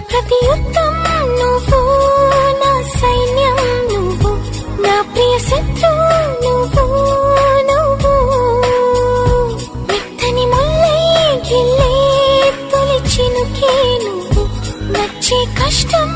ప్రతి యుద్ధం నువ్వు, నా సైన్యం నువ్వు, నా ప్రియ శత్రువు నువ్వు నువ్వు. మెత్తని ముల్లై గిల్లే తొలి చినుకే నువ్వు, నచ్చే కష్టం